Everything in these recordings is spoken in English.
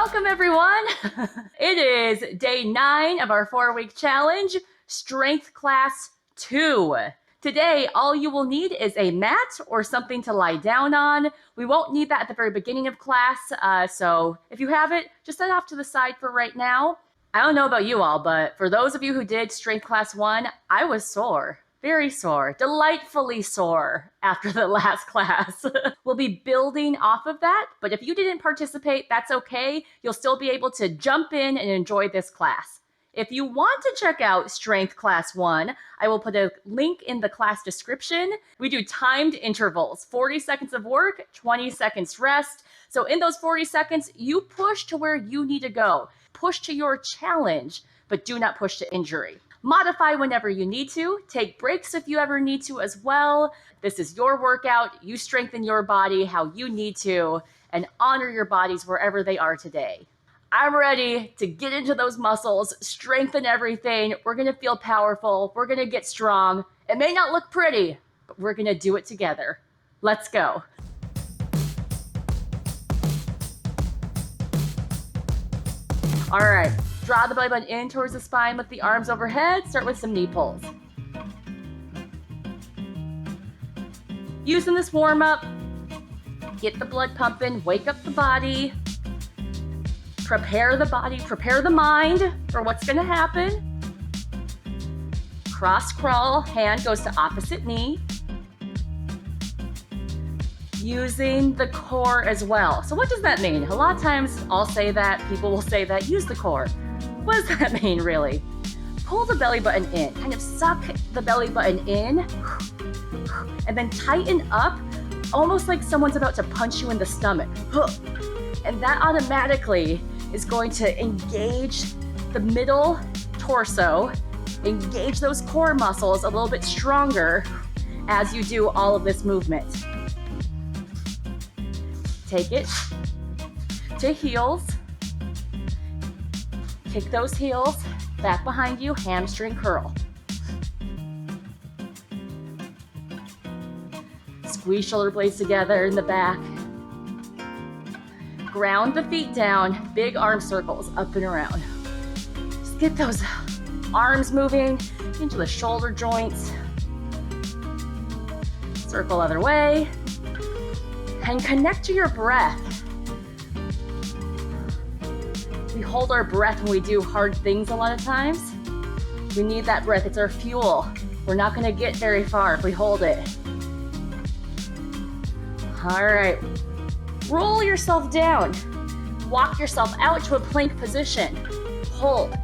Welcome everyone. It is day 9 of our 4-week challenge, Strength Class 2. Today, all you will need is a mat or something to lie down on. We won't need that at the very beginning of class, so if you have it, just set it off to the side for right now. I don't know about you all, but for those of you who did Strength Class 1, I was sore. Very sore, delightfully sore after the last class. We'll be building off of that, but if you didn't participate, that's okay. You'll still be able to jump in and enjoy this class. If you want to check out Strength Class 1, I will put a link in the class description. We do timed intervals, 40 seconds of work, 20 seconds rest. So in those 40 seconds, you push to where you need to go. Push to your challenge, but do not push to injury. Modify whenever you need to. Take breaks if you ever need to as well. This is your workout. You strengthen your body how you need to and honor your bodies wherever they are today. I'm ready to get into those muscles, strengthen everything. We're going to feel powerful. We're going to get strong. It may not look pretty, but we're going to do it together. Let's go. All right. Draw the belly button in towards the spine with the arms overhead. Start with some knee pulls. Using this warm up, get the blood pumping, wake up the body, prepare the body, prepare the mind for what's going to happen. Cross crawl, hand goes to opposite knee. Using the core as well. So what does that mean? A lot of times I'll say that, people will say that, use the core. What does that mean, really? Pull the belly button in, kind of suck the belly button in, and then tighten up, almost like someone's about to punch you in the stomach. And that automatically is going to engage the middle torso, engage those core muscles a little bit stronger as you do all of this movement. Take it to heels. Kick those heels back behind you, hamstring curl. Squeeze shoulder blades together in the back. Ground the feet down, big arm circles up and around. Just get those arms moving into the shoulder joints. Circle other way. And connect to your breath. We hold our breath when we do hard things a lot of times. We need that breath, it's our fuel. We're not gonna get very far if we hold it. All right, roll yourself down. Walk yourself out to a plank position. Hold,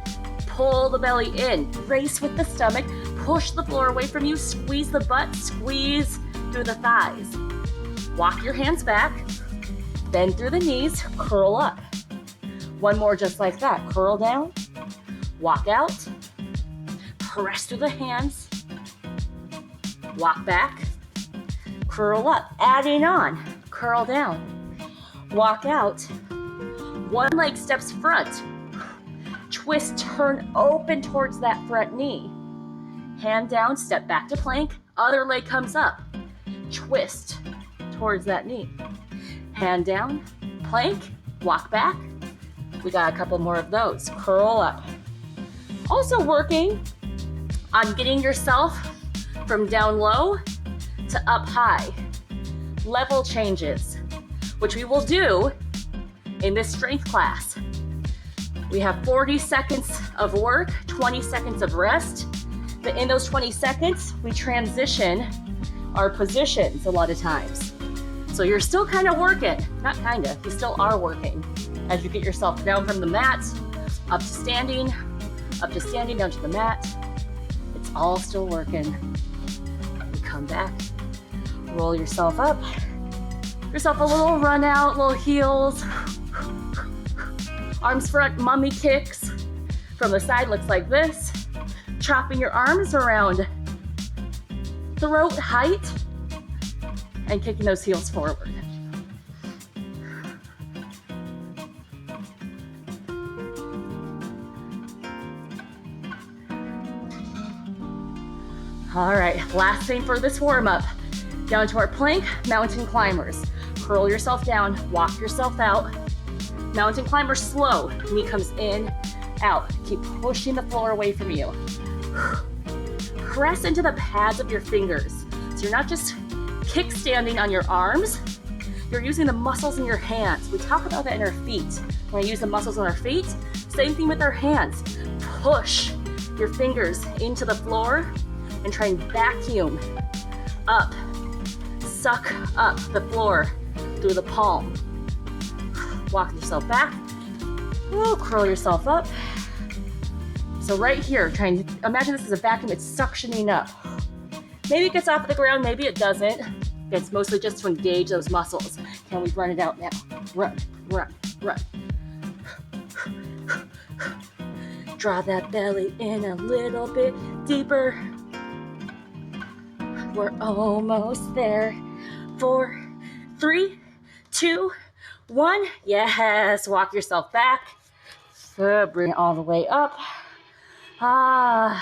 pull the belly in. Brace with the stomach, push the floor away from you, squeeze the butt, squeeze through the thighs. Walk your hands back, bend through the knees, curl up. One more just like that. Curl down, walk out, press through the hands, walk back, curl up, adding on, curl down, walk out. One leg steps front, twist, turn open towards that front knee. Hand down, step back to plank, other leg comes up, twist towards that knee. Hand down, plank, walk back. We got a couple more of those. Curl up. Also working on getting yourself from down low to up high. Level changes, which we will do in this strength class. We have 40 seconds of work, 20 seconds of rest. But in those 20 seconds, we transition our positions a lot of times. So you're still kind of working, not kind of, you still are working. As you get yourself down from the mat, up to standing, down to the mat. It's all still working. You come back, roll yourself up, yourself a little run out, little heels. Arms front, mummy kicks. From the side looks like this. Chopping your arms around throat height and kicking those heels forward. All right, last thing for this warm up. Down to our plank, mountain climbers. Curl yourself down, walk yourself out, Mountain climber, slow. Knee comes in, out. Keep pushing the floor away from you. Press into the pads of your fingers. So you're not just kickstanding on your arms, you're using the muscles in your hands. We talk about that in our feet. When I use the muscles in our feet, same thing with our hands. Push your fingers into the floor and try and vacuum up. Suck up the floor through the palm. Walk yourself back. Ooh, curl yourself up. So right here, trying to imagine this is a vacuum, it's suctioning up. Maybe it gets off the ground, maybe it doesn't. It's mostly just to engage those muscles. Can we run it out now? Run, run, run. Draw that belly in a little bit deeper. We're almost there. 4, 3, 2, 1. Yes, walk yourself back. Good, bring it all the way up. A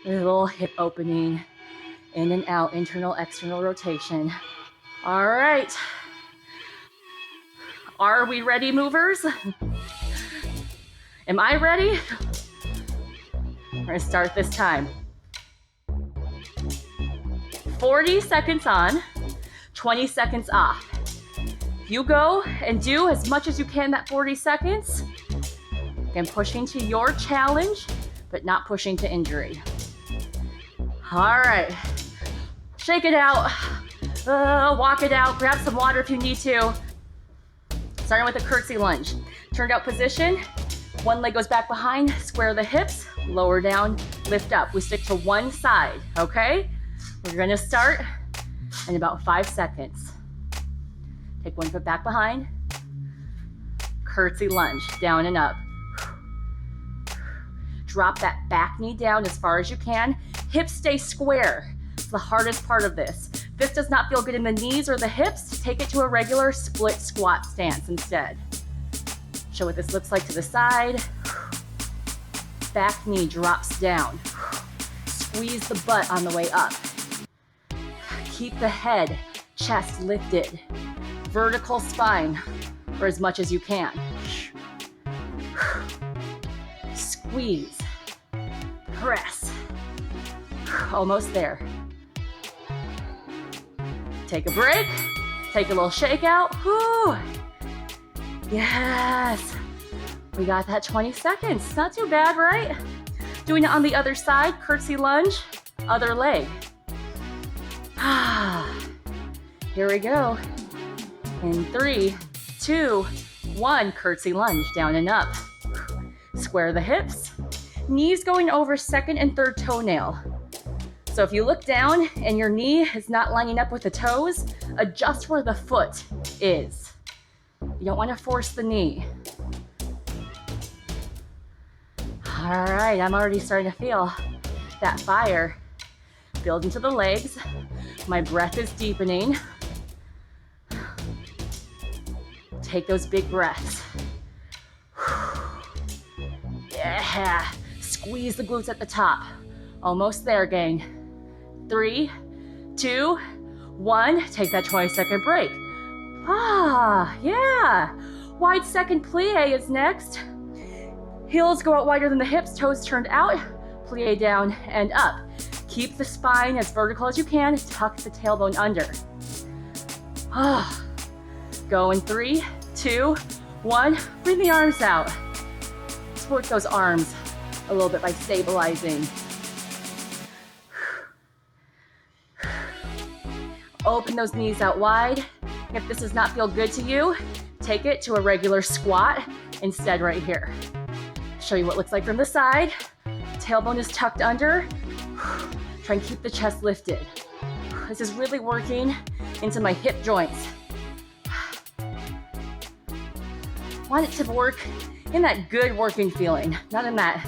little hip opening. In and out, internal, external rotation. All right. Are we ready, movers? Am I ready? We're gonna start this time. 40 seconds on, 20 seconds off. You go and do as much as you can that 40 seconds. Again, pushing to your challenge, but not pushing to injury. All right. Shake it out. Walk it out. Grab some water if you need to. Starting with a curtsy lunge. Turned out position. One leg goes back behind. Square the hips. Lower down. Lift up. We stick to one side, okay? We're gonna start in about 5 seconds. Take one foot back behind. Curtsy lunge, down and up. Drop that back knee down as far as you can. Hips stay square. It's the hardest part of this. If this does not feel good in the knees or the hips, take it to a regular split squat stance instead. Show what this looks like to the side. Back knee drops down. Squeeze the butt on the way up. Keep the head, chest lifted. Vertical spine for as much as you can. Squeeze. Press. Almost there. Take a break. Take a little shake out. Whew. Yes. We got that 20 seconds. Not too bad, right? Doing it on the other side. Curtsy lunge. Other leg. Here we go. In 3, 2, 1. Curtsy lunge. Down and up. Square the hips. Knees going over second and third toenail. So if you look down and your knee is not lining up with the toes, adjust where the foot is. You don't want to force the knee. All right, I'm already starting to feel that fire build into the legs. My breath is deepening. Take those big breaths. Yeah, squeeze the glutes at the top. Almost there, gang. 3, 2, 1. Take that 20-second break. Yeah. Wide second plie is next. Heels go out wider than the hips, toes turned out. Plie down and up. Keep the spine as vertical as you can. Tuck the tailbone under. Go in 3, 2, 1. Bring the arms out. Support those arms a little bit by stabilizing. Open those knees out wide. If this does not feel good to you, take it to a regular squat instead right here. Show you what it looks like from the side. Tailbone is tucked under. Try and keep the chest lifted. This is really working into my hip joints. Want it to work in that good working feeling, not in that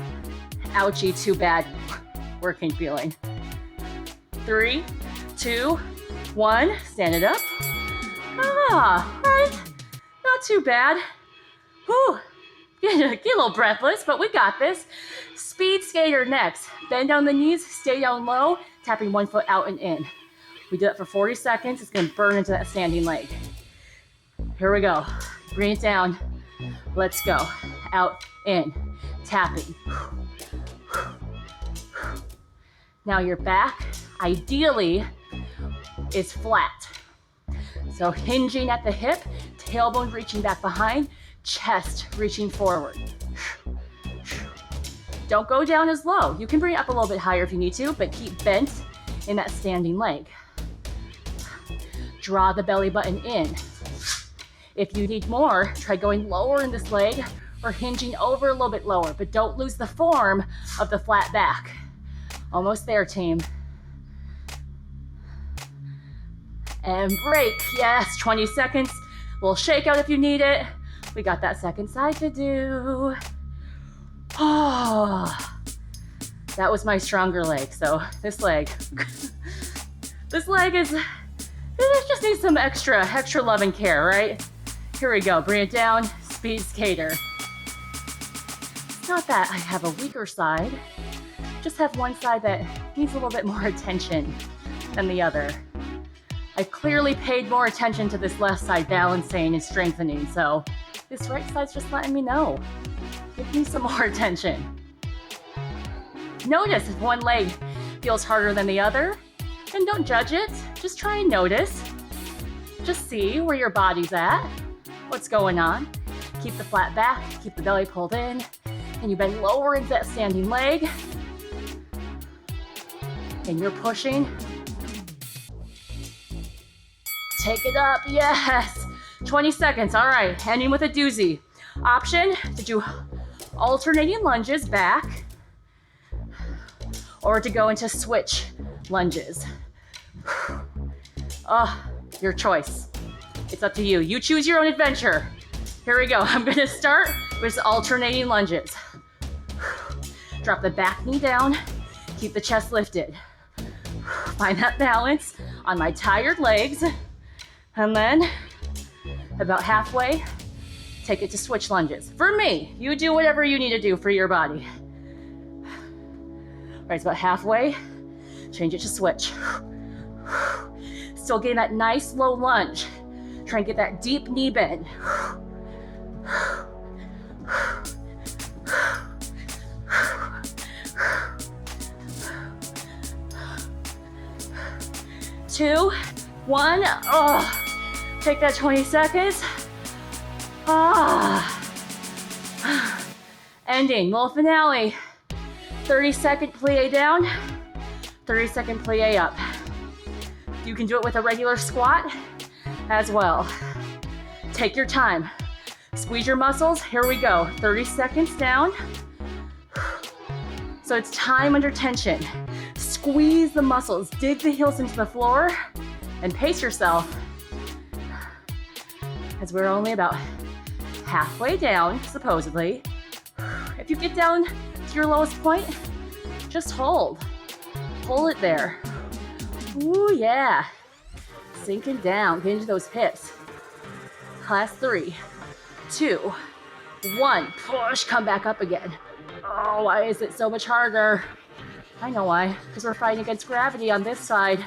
ouchie, too bad working feeling. 3, 2, 1. Stand it up. Right. Not too bad. Whew. Get a little breathless, but we got this. Speed skater next. Bend down the knees, stay down low, tapping one foot out and in. We do that for 40 seconds. It's gonna burn into that standing leg. Here we go. Bring it down. Let's go. Out, in, tapping. Now your back, ideally, is flat. So hinging at the hip, tailbone reaching back behind, chest reaching forward. Don't go down as low. You can bring it up a little bit higher if you need to, but keep bent in that standing leg. Draw the belly button in. If you need more, try going lower in this leg or hinging over a little bit lower, but don't lose the form of the flat back. Almost there, team. And break. Yes, 20 seconds. We'll shake out if you need it. We got that second side to do. Oh, that was my stronger leg. So this leg, this leg is, it just needs some extra love and care, right? Here we go, bring it down, speed skater. It's not that I have a weaker side, just have one side that needs a little bit more attention than the other. I clearly paid more attention to this left side balancing and strengthening, so this right side's just letting me know. Give me some more attention. Notice if one leg feels harder than the other, and don't judge it, just try and notice. Just see where your body's at, what's going on. Keep the flat back, keep the belly pulled in, and you bend lower into that standing leg. And you're pushing. Take it up, yes. 20 seconds, all right, ending with a doozy. Option to do alternating lunges back, or to go into switch lunges. Your choice. It's up to you. You choose your own adventure. Here we go. I'm gonna start with alternating lunges. Drop the back knee down, keep the chest lifted. Find that balance on my tired legs, and then about halfway, take it to switch lunges. For me, you do whatever you need to do for your body. All right, it's about halfway, change it to switch. Still getting that nice low lunge. Try and get that deep knee bend. 2, 1. Oh, take that 20 seconds. Ending, little finale. 30-second plie down, 30-second plie up. You can do it with a regular squat as well. Take your time. Squeeze your muscles. Here we go. 30 seconds down. So it's time under tension. Squeeze the muscles. Dig the heels into the floor and pace yourself, as we're only about halfway down, supposedly. If you get down to your lowest point, just hold. Hold it there. Ooh, yeah. Sinking down, get into those hips. Last 3, 2, 1. Push, come back up again. Oh, why is it so much harder? I know why, because we're fighting against gravity on this side.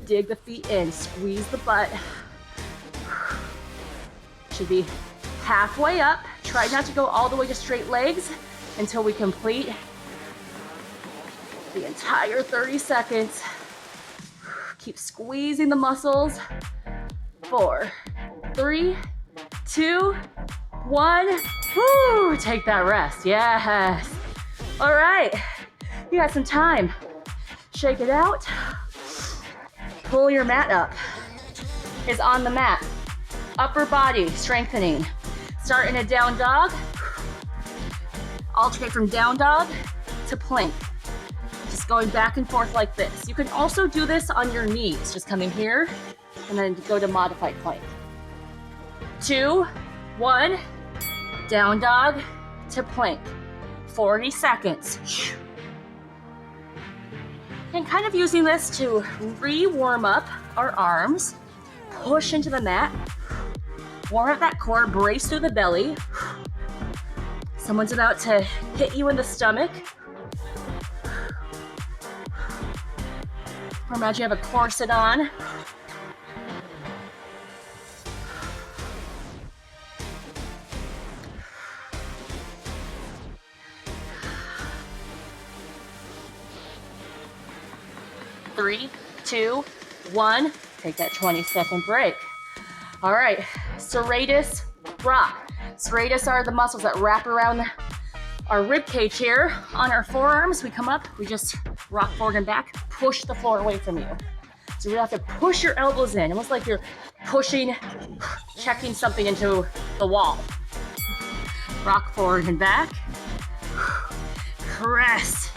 Dig the feet in, squeeze the butt. Should be halfway up. Try not to go all the way to straight legs until we complete the entire 30 seconds. Keep squeezing the muscles. 4, 3, 2, 1. Woo! Take that rest. Yes. All right. You got some time. Shake it out. Pull your mat up. Is on the mat. Upper body strengthening. Start in a down dog. Alternate from down dog to plank. Just going back and forth like this. You can also do this on your knees. Just coming here and then go to modified plank. 2, 1, down dog to plank. 40 seconds. And kind of using this to re-warm up our arms. Push into the mat. Warm up that core, brace through the belly. Someone's about to hit you in the stomach. Or imagine you have a corset on. 3, 2, 1. Take that 20-second break. All right, serratus rock. Serratus are the muscles that wrap around our rib cage here. On our forearms, we come up, we just rock forward and back, push the floor away from you. So you have to push your elbows in, almost like you're pushing, checking something into the wall. Rock forward and back. Press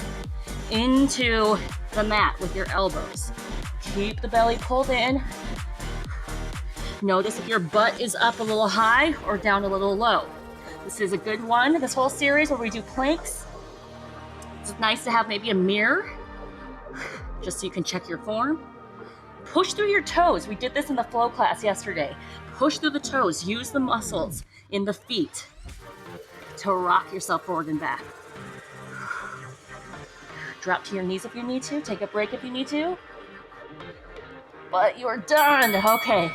into the mat with your elbows. Keep the belly pulled in. Notice if your butt is up a little high or down a little low. This is a good one, this whole series where we do planks. It's nice to have maybe a mirror, just so you can check your form. Push through your toes. We did this in the flow class yesterday. Push through the toes. Use the muscles in the feet to rock yourself forward and back. Drop to your knees if you need to. Take a break if you need to. But you're done. Okay.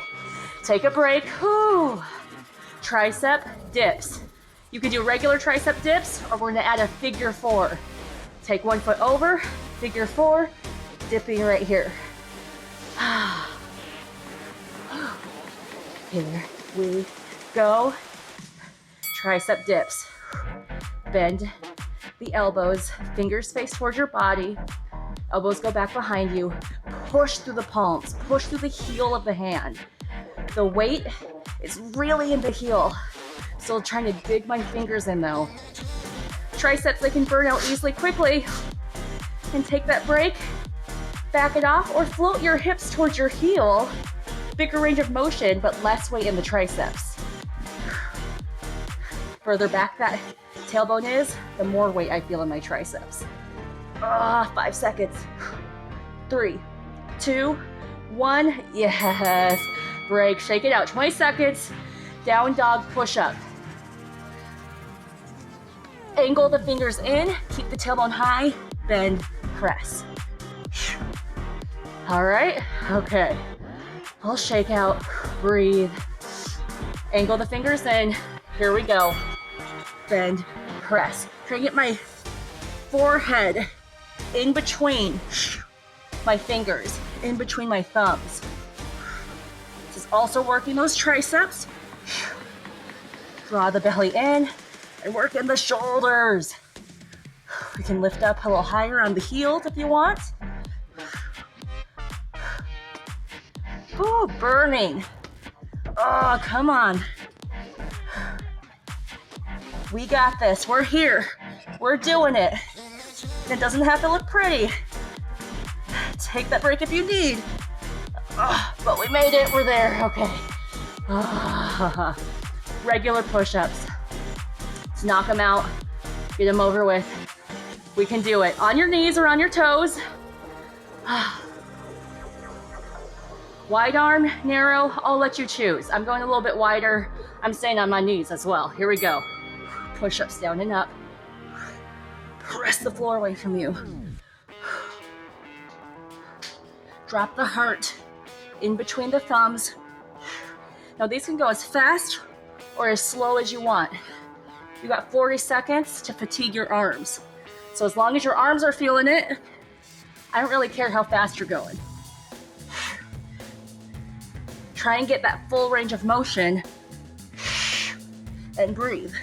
Take a break. Whew. Tricep dips. You can do regular tricep dips, or we're gonna add a figure 4. Take one foot over, figure 4, dipping right here. Here we go. Tricep dips. Bend the elbows, fingers face towards your body. Elbows go back behind you. Push through the palms, push through the heel of the hand. The weight is really in the heel. Still trying to dig my fingers in though. Triceps, they can burn out easily, quickly. And take that break, back it off, or float your hips towards your heel. Bigger range of motion, but less weight in the triceps. Further back that tailbone is, the more weight I feel in my triceps. 5 seconds. 3, 2, 1. Yes. Break, shake it out. 20 seconds. Down dog push-up. Angle the fingers in, keep the tailbone high, bend, press. All right, okay. I'll shake out, breathe. Angle the fingers in, here we go. Bend, press. Try to get my forehead in between my fingers, in between my thumbs. This is also working those triceps. Draw the belly in and work in the shoulders. We can lift up a little higher on the heels if you want. Ooh, burning. Oh, come on. We got this. We're here. We're doing it. It doesn't have to look pretty. Take that break if you need. But we made it. We're there. Okay. Regular push-ups. Let's knock them out. Get them over with. We can do it. On your knees or on your toes. Wide arm, narrow, I'll let you choose. I'm going a little bit wider. I'm staying on my knees as well. Here we go. Push-ups down and up. Press the floor away from you. Drop the heart in between the thumbs. Now these can go as fast or as slow as you want. You got 40 seconds to fatigue your arms. So as long as your arms are feeling it, I don't really care how fast you're going. Try and get that full range of motion and breathe.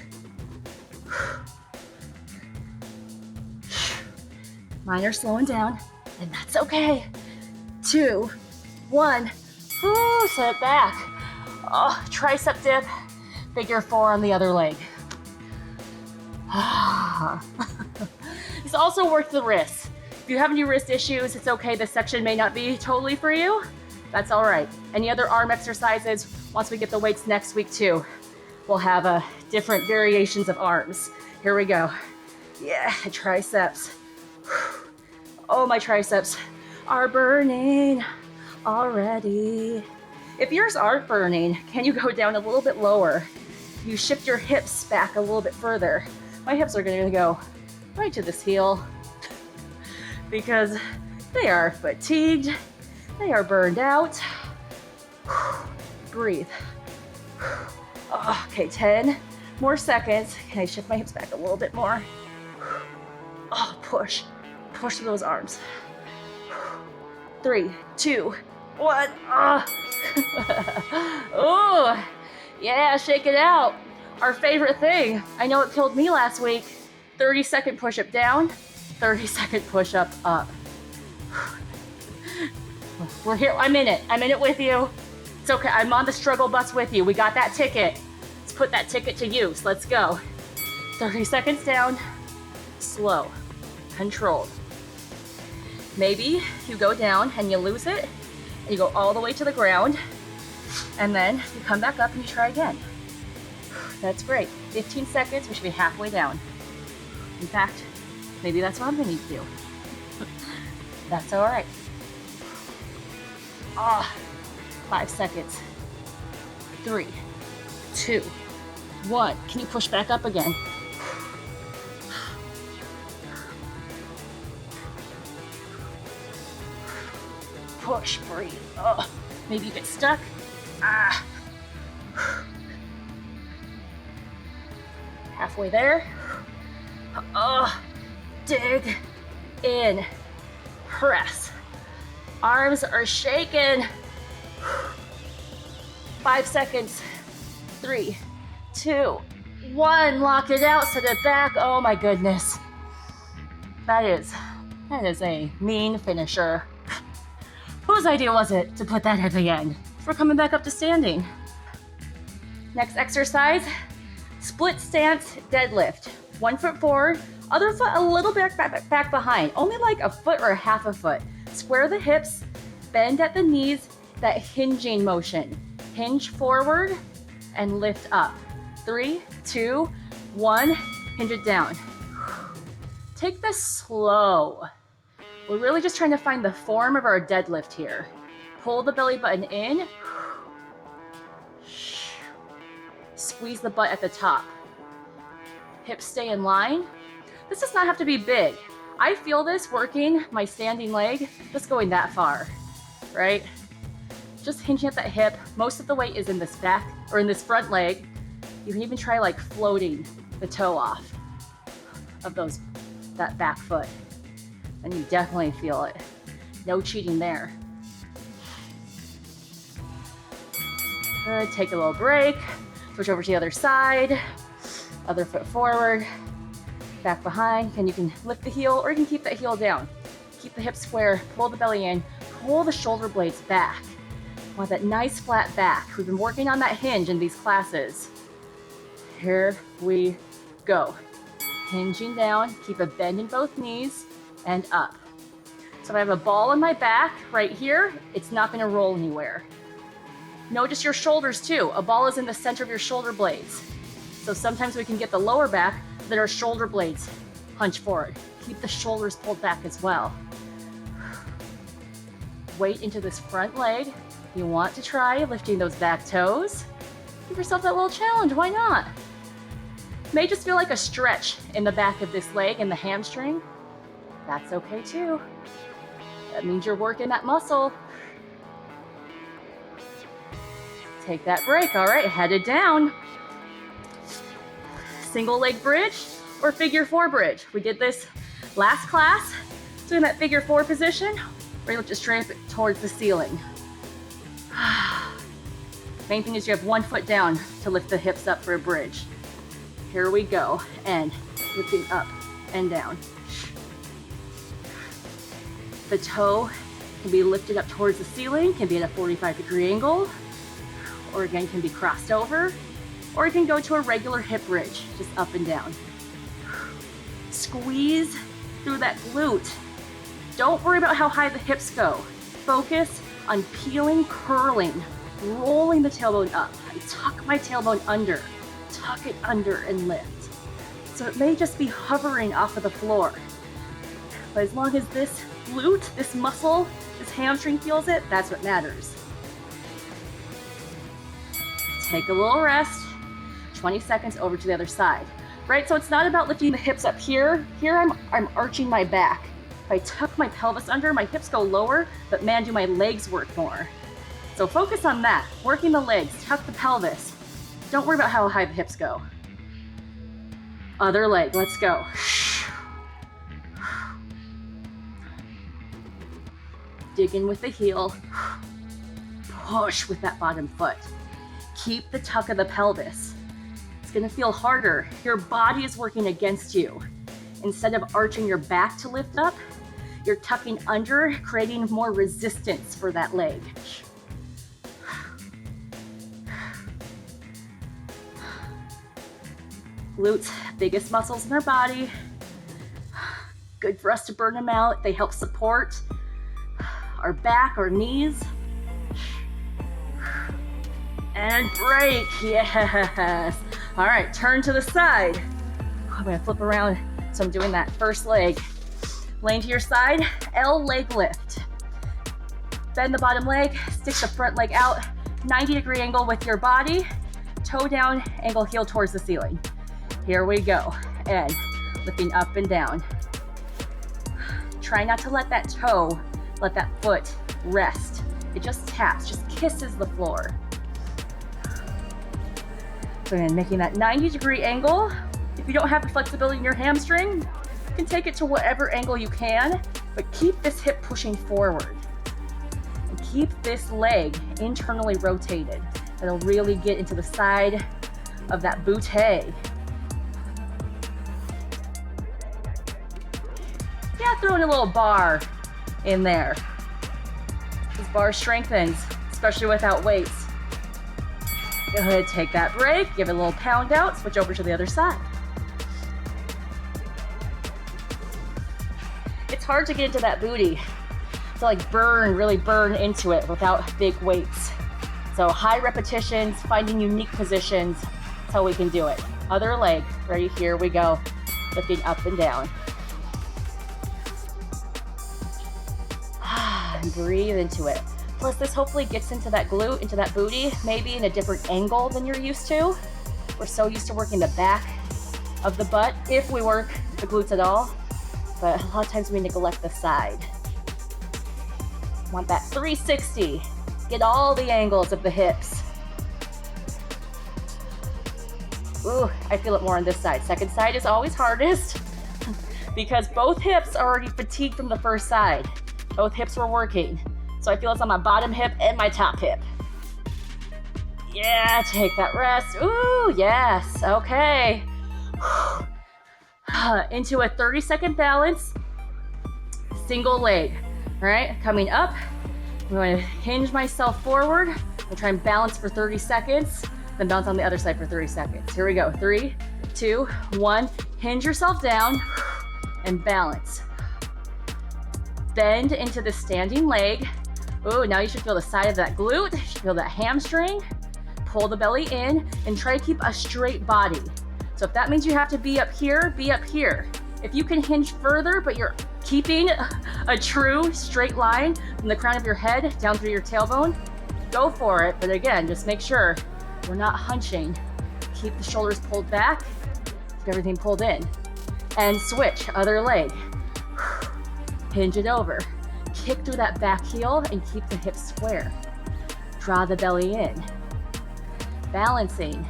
Mine are slowing down, and that's okay. 2, 1, ooh, set it back. Oh, tricep dip, figure 4 on the other leg. This also works the wrists. If you have any wrist issues, it's okay. This section may not be totally for you. That's all right. Any other arm exercises, once we get the weights next week too, we'll have different variations of arms. Here we go. Yeah, triceps. Oh, my triceps are burning already. If yours aren't burning, can you go down a little bit lower? You shift your hips back a little bit further. My hips are gonna go right to this heel because they are fatigued. They are burned out. Breathe. Okay, 10 more seconds. Can I shift my hips back a little bit more? Oh, push. Push through those arms. 3, 2, 1. Oh, yeah, shake it out. Our favorite thing. I know it killed me last week. 30-second push-up down, 30-second push-up up. We're here. I'm in it. I'm in it with you. It's okay. I'm on the struggle bus with you. We got that ticket. Let's put that ticket to use. Let's go. 30 seconds down. Slow. Controlled. Maybe you go down and you lose it, and you go all the way to the ground, and then you come back up and you try again. That's great. 15 seconds. We should be halfway down. In fact, maybe that's what I'm going to need to do. That's all right. 5 seconds. 3, 2, 1. Can you push back up again? Push, breathe. Maybe you get stuck. Halfway there. Dig in. Press. Arms are shaking. 5 seconds. 3, 2, 1. Lock it out. Set it back. Oh my goodness. That is a mean finisher. Whose idea was it to put that at the end? We're coming back up to standing. Next exercise, split stance deadlift. 1 foot forward, other foot a little bit back behind, only like a foot or half a foot. Square the hips, bend at the knees, that hinging motion. Hinge forward and lift up. 3, 2, 1, hinge it down. Take this slow. We're really just trying to find the form of our deadlift here. Pull the belly button in. Squeeze the butt at the top. Hips stay in line. This does not have to be big. I feel this working my standing leg, just going that far, right? Just hinging at that hip. Most of the weight is in this back or in this front leg. You can even try like floating the toe off of that back foot. And you definitely feel it. No cheating there. Good, take a little break. Switch over to the other side. Other foot forward, back behind. And you can lift the heel or you can keep that heel down. Keep the hips square, pull the belly in, pull the shoulder blades back. Want that nice flat back. We've been working on that hinge in these classes. Here we go. Hinging down, keep a bend in both knees, and up. So if I have a ball in my back right here, it's not gonna roll anywhere. Notice your shoulders too. A ball is in the center of your shoulder blades. So sometimes we can get the lower back, then our shoulder blades hunch forward. Keep the shoulders pulled back as well. Weight into this front leg. You want to try lifting those back toes. Give yourself that little challenge, why not? May just feel like a stretch in the back of this leg and the hamstring. That's okay too. That means you're working that muscle. Take that break, all right, headed down. Single leg bridge or figure 4 bridge. We did this last class. So in that figure 4 position, we're gonna just straight up towards the ceiling. Main thing is you have 1 foot down to lift the hips up for a bridge. Here we go, and lifting up and down. The toe can be lifted up towards the ceiling, can be at a 45-degree angle, or again, can be crossed over, or you can go to a regular hip bridge, just up and down. Squeeze through that glute. Don't worry about how high the hips go. Focus on peeling, curling, rolling the tailbone up. I tuck my tailbone under, tuck it under and lift. So it may just be hovering off of the floor. But as long as this glute, this muscle, this hamstring feels it, that's what matters. Take a little rest. 20 seconds over to the other side. Right, so it's not about lifting the hips up here. Here I'm arching my back. If I tuck my pelvis under, my hips go lower, but man, do my legs work more. So focus on that, working the legs, tuck the pelvis. Don't worry about how high the hips go. Other leg, let's go. dig in with the heel, push with that bottom foot. Keep the tuck of the pelvis. It's gonna feel harder. Your body is working against you. Instead of arching your back to lift up, you're tucking under, creating more resistance for that leg. Glutes, biggest muscles in our body. Good for us to burn them out. They help support our back, our knees. And break, yes. All right, turn to the side. I'm gonna flip around, so I'm doing that first leg. Laying to your side, L leg lift. Bend the bottom leg, stick the front leg out, 90-degree angle with your body, toe down, angle heel towards the ceiling. Here we go, and lifting up and down. Try not to let that toe, let that foot rest. It just taps, just kisses the floor. So again, making that 90-degree angle. If you don't have the flexibility in your hamstring, you can take it to whatever angle you can, but keep this hip pushing forward. And keep this leg internally rotated. It'll really get into the side of that bootay. Yeah, throw in a little bar in there. This bar strengthens, especially without weights. Go ahead, take that break, give it a little pound out, switch over to the other side. It's hard to get into that booty, to like really burn into it without big weights. So high repetitions, finding unique positions, that's how we can do it. Other leg, ready, here we go. Lifting up and down. And breathe into it. Plus this hopefully gets into that glute, into that booty, maybe in a different angle than you're used to. We're so used to working the back of the butt, if we work the glutes at all, but a lot of times we neglect the side. Want that 360, get all the angles of the hips. Ooh, I feel it more on this side. Second side is always hardest because both hips are already fatigued from the first side. Both hips were working. So I feel it's on my bottom hip and my top hip. Yeah, take that rest. Ooh, yes, okay. Into a 30-second balance, single leg, all right? Coming up, I'm going to hinge myself forward. I'll try and balance for 30 seconds, then bounce on the other side for 30 seconds. Here we go, 3, 2, 1. Hinge yourself down and balance. Bend into the standing leg. Oh, now you should feel the side of that glute. You should feel that hamstring. Pull the belly in and try to keep a straight body. So if that means you have to be up here, be up here. If you can hinge further, but you're keeping a true straight line from the crown of your head down through your tailbone, go for it. But again, just make sure we're not hunching. Keep the shoulders pulled back, keep everything pulled in. And switch, other leg. Hinge it over. Kick through that back heel and keep the hips square. Draw the belly in. Balancing.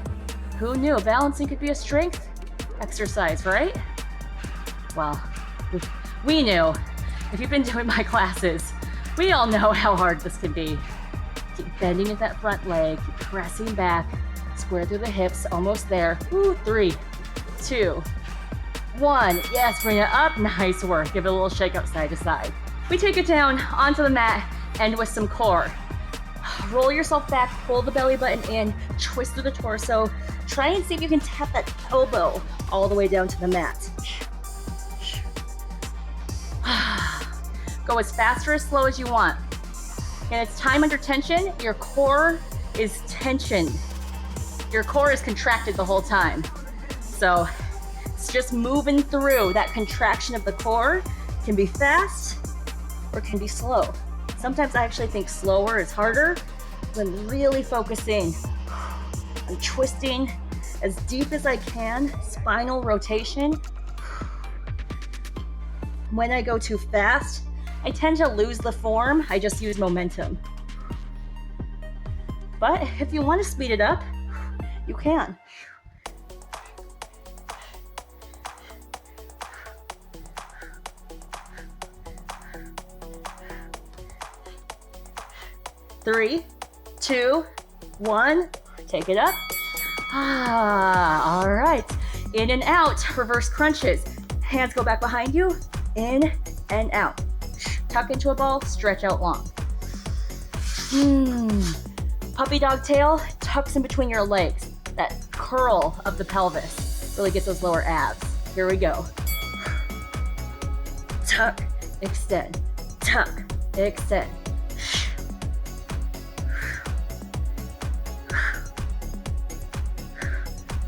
Who knew balancing could be a strength exercise, right? Well, we knew. If you've been doing my classes, we all know how hard this can be. Keep bending at that front leg, keep pressing back, square through the hips, almost there. Ooh, 3, 2, 1. Yes, bring it up. Nice work. Give it a little shake up side to side. We take it down onto the mat, end with some core. Roll yourself back, pull the belly button in, twist through the torso. Try and see if you can tap that elbow all the way down to the mat. Go as fast or as slow as you want. And it's time under tension. Your core is tensioned. Your core is contracted the whole time. So it's just moving through that contraction of the core. It can be fast or it can be slow. Sometimes I actually think slower is harder than really focusing. I'm twisting as deep as I can, spinal rotation. When I go too fast, I tend to lose the form. I just use momentum. But if you want to speed it up, you can. 3, 2, 1. Take it up. All right. In and out, reverse crunches. Hands go back behind you, in and out. Tuck into a ball, stretch out long. Puppy dog tail tucks in between your legs. That curl of the pelvis really gets those lower abs. Here we go. Tuck, extend, tuck, extend.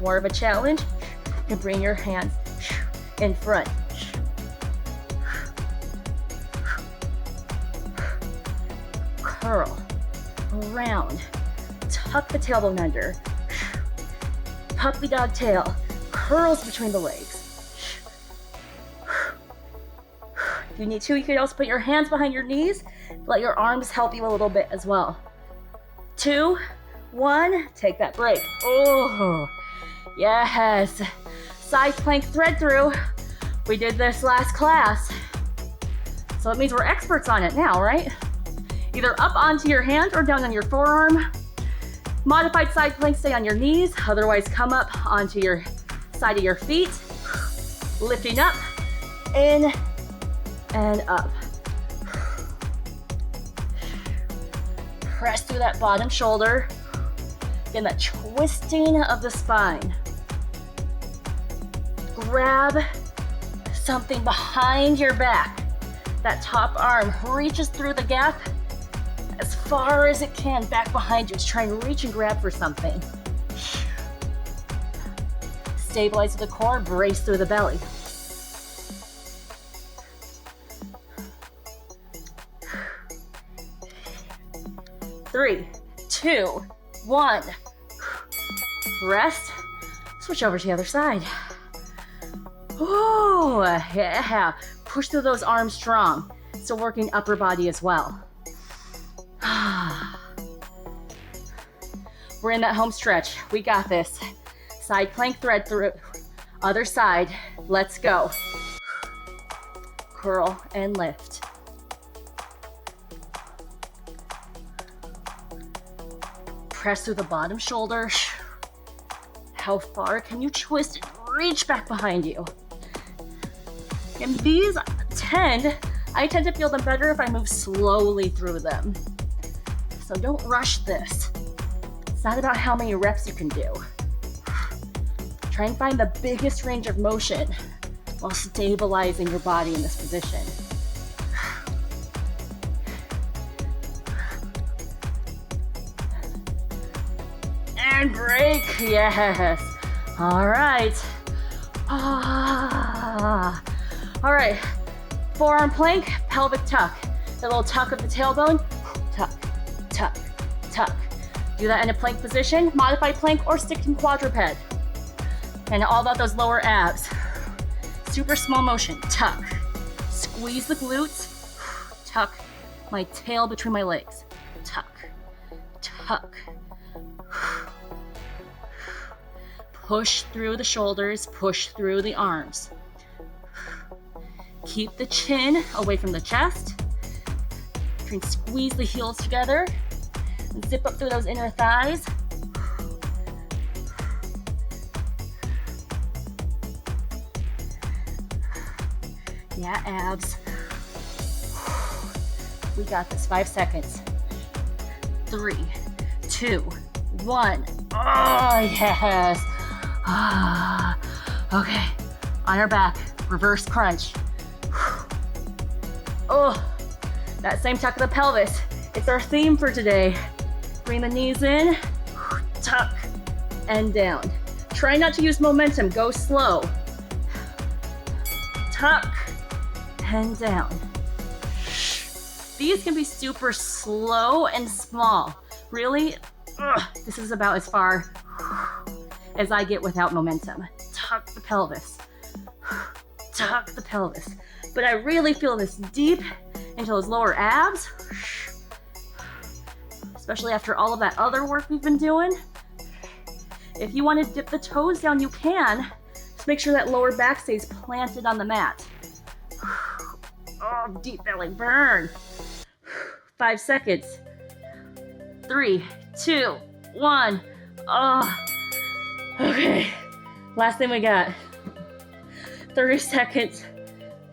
More of a challenge, you can bring your hands in front. Curl, around, tuck the tailbone under. Puppy dog tail, curls between the legs. If you need to, you can also put your hands behind your knees. Let your arms help you a little bit as well. 2, 1, take that break. Oh, yes. Side plank thread through. We did this last class. So it means we're experts on it now, right? Either up onto your hand or down on your forearm. Modified side plank, stay on your knees. Otherwise, come up onto your side of your feet. Lifting up, in and up. Press through that bottom shoulder. Again, that twisting of the spine. Grab something behind your back. That top arm reaches through the gap as far as it can back behind you. Just try and reach and grab for something. Stabilize the core, brace through the belly. Three, 2, 1. Rest. Switch over to the other side. Oh, yeah. Push through those arms strong. Still working upper body as well. We're in that home stretch. We got this. Side plank thread through. Other side. Let's go. Curl and lift. Press through the bottom shoulder. How far can you twist and reach back behind you? And these I tend to feel them better if I move slowly through them. So don't rush this. It's not about how many reps you can do. Try and find the biggest range of motion while stabilizing your body in this position. And break, yes. All right. All right, forearm plank, pelvic tuck. The little tuck of the tailbone, tuck, tuck, tuck. Do that in a plank position, modified plank or stick in quadruped. And all about those lower abs. Super small motion, tuck. Squeeze the glutes, tuck my tail between my legs, tuck, tuck. Push through the shoulders, push through the arms. Keep the chin away from the chest. Try and squeeze the heels together. And zip up through those inner thighs. Yeah, abs. We got this. 5 seconds. 3, 2, 1. Oh, yes. Okay, on our back, reverse crunch. Oh, that same tuck of the pelvis. It's our theme for today. Bring the knees in, tuck, and down. Try not to use momentum, go slow. Tuck, and down. These can be super slow and small. Really, this is about as far as I get without momentum. Tuck the pelvis. Tuck the pelvis. But I really feel this deep into those lower abs, especially after all of that other work we've been doing. If you want to dip the toes down, you can. Just make sure that lower back stays planted on the mat. Oh, deep belly burn. 5 seconds. 3, 2, 1. Oh, okay. Last thing we got. 30 seconds.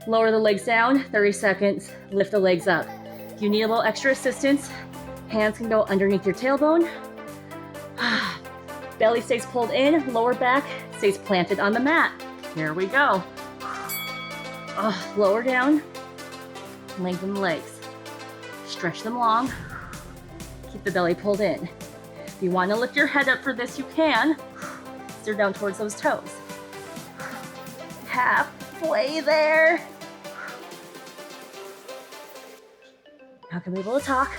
Lower the legs down. 30 seconds. Lift the legs up. If you need a little extra assistance, hands can go underneath your tailbone. Belly stays pulled in. Lower back stays planted on the mat. Here we go. Lower down. Lengthen the legs. Stretch them long. Keep the belly pulled in. If you want to lift your head up for this, you can. Steer down towards those toes. Halfway there. Now can we be able to talk?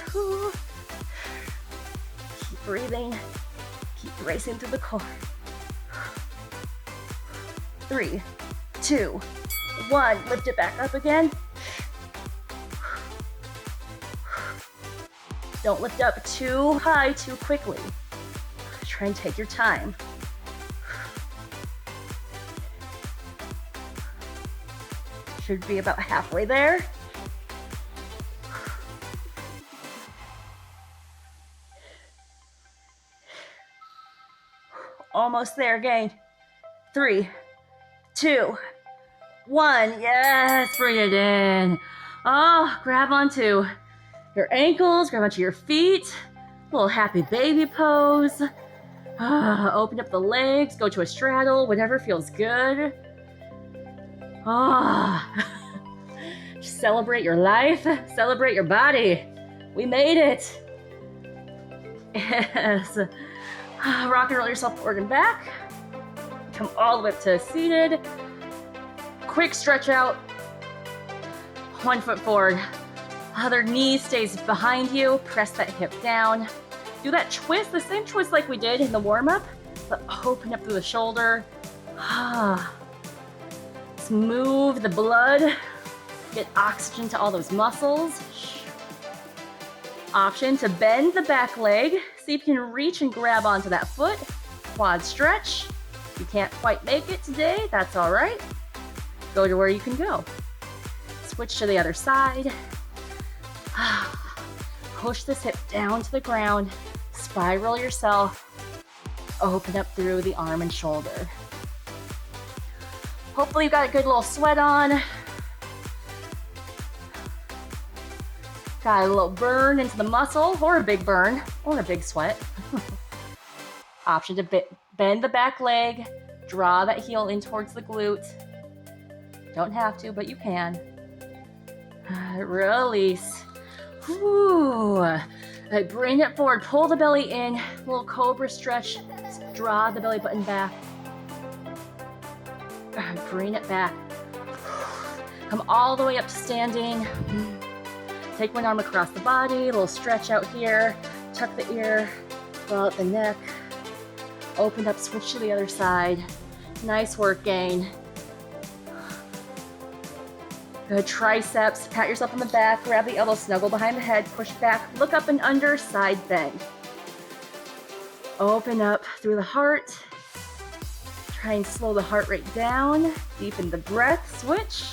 Keep breathing. Keep racing through the core. 3, 2, 1. Lift it back up again. Don't lift up too high too quickly. Try and take your time. Should be about halfway there. Almost there again. 3, 2, 1. Yes, bring it in. Grab onto your ankles, grab onto your feet. A little happy baby pose. Open up the legs, go to a straddle, whatever feels good. Just celebrate your life, celebrate your body. We made it. Yes. Rock and roll yourself forward and back. Come all the way up to seated. Quick stretch out. 1 foot forward. Other knee stays behind you. Press that hip down. Do that twist, the same twist like we did in the warm-up, but open up through the shoulder. Let's move the blood. Get oxygen to all those muscles. Option to bend the back leg. See if you can reach and grab onto that foot. Quad stretch. If you can't quite make it today, that's all right. Go to where you can go. Switch to the other side. Push this hip down to the ground. Spiral yourself. Open up through the arm and shoulder. Hopefully you got a good little sweat on. Got a little burn into the muscle, or a big burn, or a big sweat. Option to bend the back leg. Draw that heel in towards the glute. Don't have to, but you can. Release. Bring it forward, pull the belly in, little cobra stretch, draw the belly button back. Bring it back. Come all the way up to standing. Take one arm across the body, a little stretch out here, tuck the ear, blow out the neck, open up, switch to the other side. Nice work, gang. Good triceps, pat yourself on the back, grab the elbow, snuggle behind the head, push back, look up and under, side bend. Open up through the heart. Try and slow the heart rate down, deepen the breath, switch.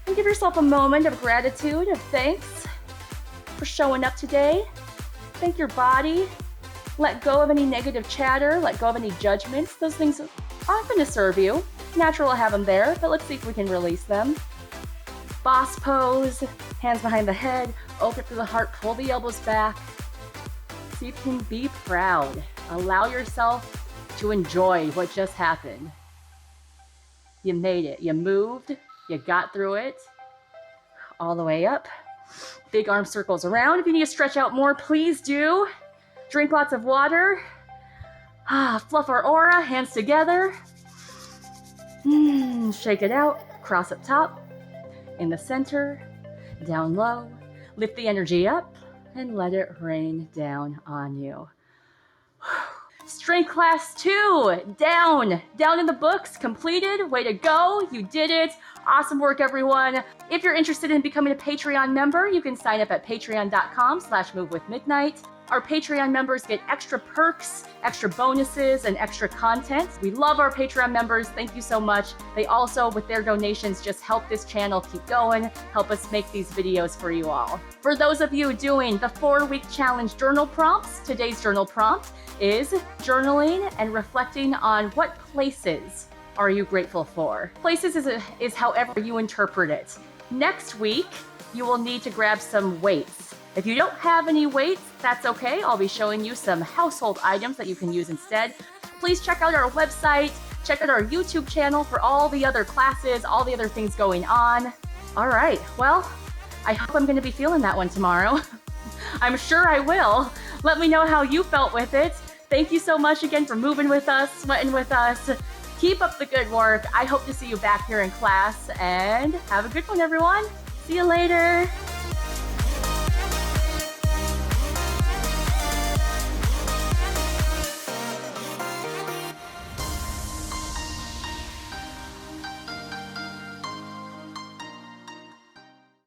And give yourself a moment of gratitude, of thanks for showing up today. Thank your body. Let go of any negative chatter, let go of any judgments. Those things aren't going to serve you. Natural to have them there, but let's see if we can release them. Boss pose, hands behind the head, open through the heart, pull the elbows back. See if you can be proud. Allow yourself to enjoy what just happened. You made it. You moved. You got through it. All the way up. Big arm circles around. If you need to stretch out more, please do. Drink lots of water. Fluff our aura. Hands together. Shake it out. Cross up top. In the center, down low, lift the energy up and let it rain down on you. Strength class 2, down in the books, completed. Way to go, you did it. Awesome work, everyone. If you're interested in becoming a Patreon member, you can sign up at patreon.com/movewithmidnight. Our Patreon members get extra perks, extra bonuses, and extra content. We love our Patreon members. Thank you so much. They also, with their donations, just help this channel keep going, help us make these videos for you all. For those of you doing the 4-week challenge journal prompts, today's journal prompt is journaling and reflecting on what places are you grateful for. Places is however you interpret it. Next week, you will need to grab some weights. If you don't have any weights, that's okay. I'll be showing you some household items that you can use instead. Please check out our website, check out our YouTube channel for all the other classes, all the other things going on. All right, well, I hope I'm gonna be feeling that one tomorrow. I'm sure I will. Let me know how you felt with it. Thank you so much again for moving with us, sweating with us. Keep up the good work. I hope to see you back here in class, and have a good one, everyone. See you later.